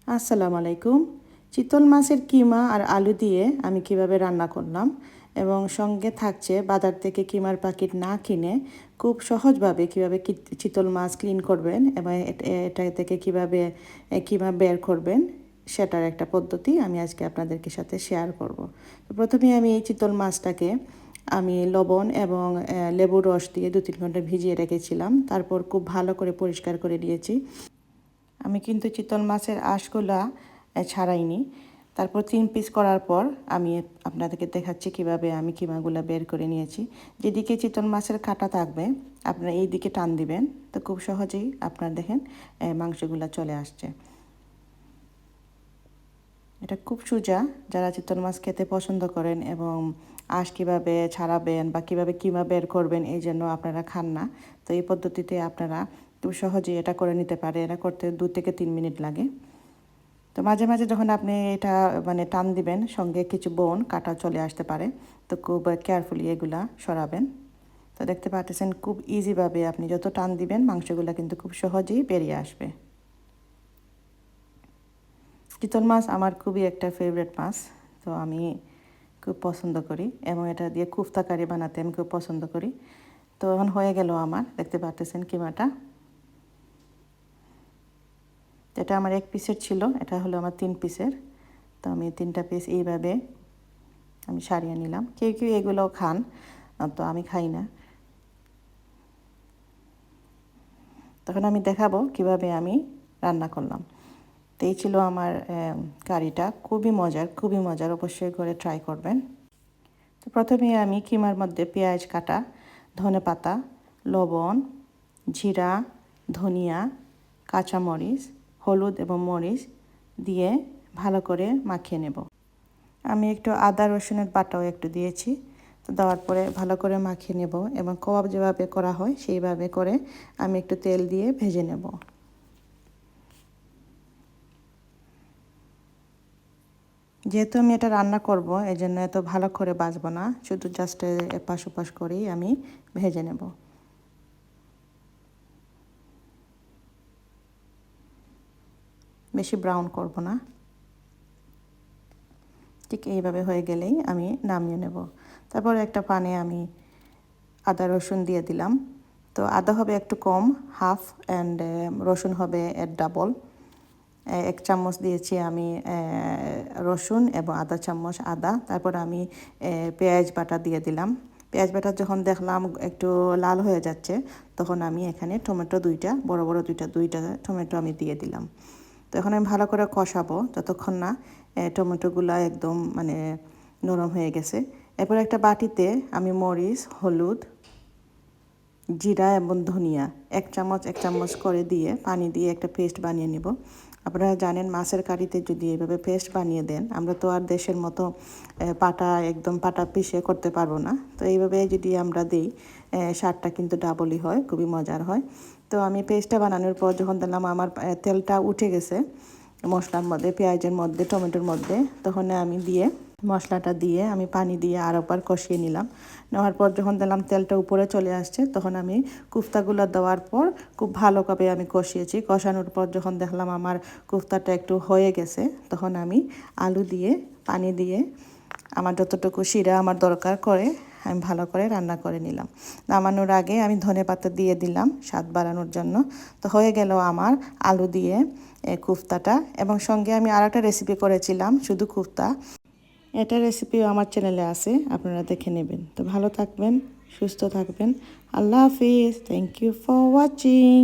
আসসালামু আলাইকুম। চিতল মাছের কিমা আর আলু দিয়ে আমি কিভাবে রান্না করলাম এবং সঙ্গে থাকছে বাজার থেকে কিমার প্যাকেট না কিনে খুব সহজভাবে কিভাবে চিতল মাছ ক্লিন করবেন এবং এটা থেকে কিভাবে কিমা বের করবেন সেটার একটা পদ্ধতি আমি আজকে আপনাদেরকে সাথে শেয়ার করব। তো প্রথমে আমি এই চিতল মাছটাকে আমি লবণ এবং লেবুর রস দিয়ে 2-3 ঘন্টা ভিজিয়ে রেখেছিলাম। তারপর খুব ভালো করে পরিষ্কার করে নিয়েছি। আমি কিন্তু চিতল মাছের আঁশগুলা ছাড়াইনি। তারপর 3 পিস করার পর আমি আপনাদেরকে দেখাচ্ছি কিভাবে আমি কিমাগুলো বের করে নিয়েছি। যেদিকে চিতল মাছের কাঁটা থাকবে আপনারা এই দিকে টান দিবেন, তো খুব সহজেই আপনারা দেখেন মাংসগুলো চলে আসছে। এটা খুব সোজা, যারা চিতল মাছ খেতে পছন্দ করেন এবং আঁশ কীভাবে ছাড়াবেন বা কীভাবে কিমা বের করবেন এই জন্য আপনারা খান না, তো এই পদ্ধতিতে আপনারা খুব সহজেই এটা করে নিতে পারে। এটা করতে 2 থেকে 3 মিনিট লাগে। তো মাঝে মাঝে যখন আপনি এটা টান দিবেন সঙ্গে কিছু বোন কাটা চলে আসতে পারে, তো খুব কেয়ারফুলি এগুলা সরাবেন। তো দেখতে পাচ্ছেন খুব ইজিভাবে আপনি যত টান দিবেন মাংসগুলো কিন্তু খুব সহজেই বেরিয়ে আসবে। চিতল মাছ আমার খুবই একটা ফেভারিট মাছ, তো আমি খুব পছন্দ করি এবং এটা দিয়ে কুফতা কারি বানাতে আমি খুব পছন্দ করি। তো এখন হয়ে গেল আমার, দেখতে পাচ্ছেন কিমাটা। এটা আমার 1 পিসের ছিল, এটা হলো আমার 3 পিসের। তো আমি 3টা পিস এইভাবে আমি সারিয়ে নিলাম। কেউ কেউ এগুলোও খান, তো আমি খাই না। তখন আমি দেখাবো কিভাবে আমি রান্না করলাম। তো এই ছিল আমার কারিটা, খুবই মজার, অবশ্যই করে ট্রাই করবেন। তো প্রথমে আমি কিমার মধ্যে পেঁয়াজ কাটা, ধনেপাতা, লবণ, জিরা, ধনিয়া, কাঁচামরিচ, হলুদ এবং মরিচ দিয়ে ভালো করে মাখিয়ে নেব। আমি একটু আদা রসুনের বাটাও একটু দিয়েছি। তো দেওয়ার পরে ভালো করে মাখিয়ে নেব এবং কাবাব যেভাবে করা হয় সেইভাবে করে আমি একটু তেল দিয়ে ভেজে নেব। যেহেতু আমি এটা রান্না করব এই জন্য এত ভালো করে ভাজবো না, শুধু জাস্ট এপাশ ওপাশ করেই আমি ভেজে নেব। বেশি ব্রাউন করব না। ঠিক এইভাবে হয়ে গেলেই আমি নামিয়ে নেব। তারপর একটা পানে আমি আদা রসুন দিয়ে দিলাম। তো আদা হবে একটু কম, হাফ, অ্যান্ড রসুন হবে এর ডাবল। 1 চামচ দিয়েছি আমি রসুন এবং আধা চামচ আদা। তারপর আমি পেঁয়াজ বাটা দিয়ে দিলাম। পেঁয়াজ বাটা যখন দেখলাম একটু লাল হয়ে যাচ্ছে তখন আমি এখানে টমেটো বড় বড় দুইটা টমেটো আমি দিয়ে দিলাম। তো এখন আমি ভালো করে কষাবো যতক্ষণ না টমেটোগুলো একদম নরম হয়ে গেছে। এরপর একটা বাটিতে আমি মরিচ, হলুদ, জিরা এবং ধনিয়া 1 চামচ করে দিয়ে পানি দিয়ে একটা পেস্ট বানিয়ে নেব। আপনারা জানেন মাছের কারিতে যদি এভাবে পেস্ট বানিয়ে দেন, আমরা তো আর দেশের মতো একদম পাটা পিষে করতে পারবো না। তো এইভাবে যদি আমরা দিই স্বাদটা কিন্তু ডাবলই হয়, খুবই মজার হয়। তো আমি পেস্টটা বানানোর পর যখন দেখলাম আমার তেলটা উঠে গেছে মশলার মধ্যে, পেঁয়াজের মধ্যে, টমেটোর মধ্যে, তখন আমি মশলাটা দিয়ে আমি পানি দিয়ে আর একবার কষিয়ে নিলাম। নেওয়ার পর যখন দেখলাম তেলটা উপরে চলে আসছে তখন আমি কোফতাগুলো দেওয়ার পর খুব ভালোভাবে আমি কষিয়েছি। কষানোর পর যখন দেখলাম আমার কোফতাটা একটু হয়ে গেছে তখন আমি আলু দিয়ে পানি দিয়ে আমার যতটুকু শিরা আমার দরকার করে আমি ভালো করে রান্না করে নিলাম। নামানোর আগে আমি ধনেপাতা দিয়ে দিলাম স্বাদ বাড়ানোর জন্য। তো হয়ে গেল আমার আলু দিয়ে কোফতাটা। এবং সঙ্গে আমি আর একটা রেসিপি করেছিলাম শুধু কোফতা, এটা রেসিপিও আমার চ্যানেলে আছে, আপনারা দেখে নেবেন। তো ভালো থাকবেন, সুস্থ থাকবেন। আল্লাহ হাফিজ। Thank you for watching.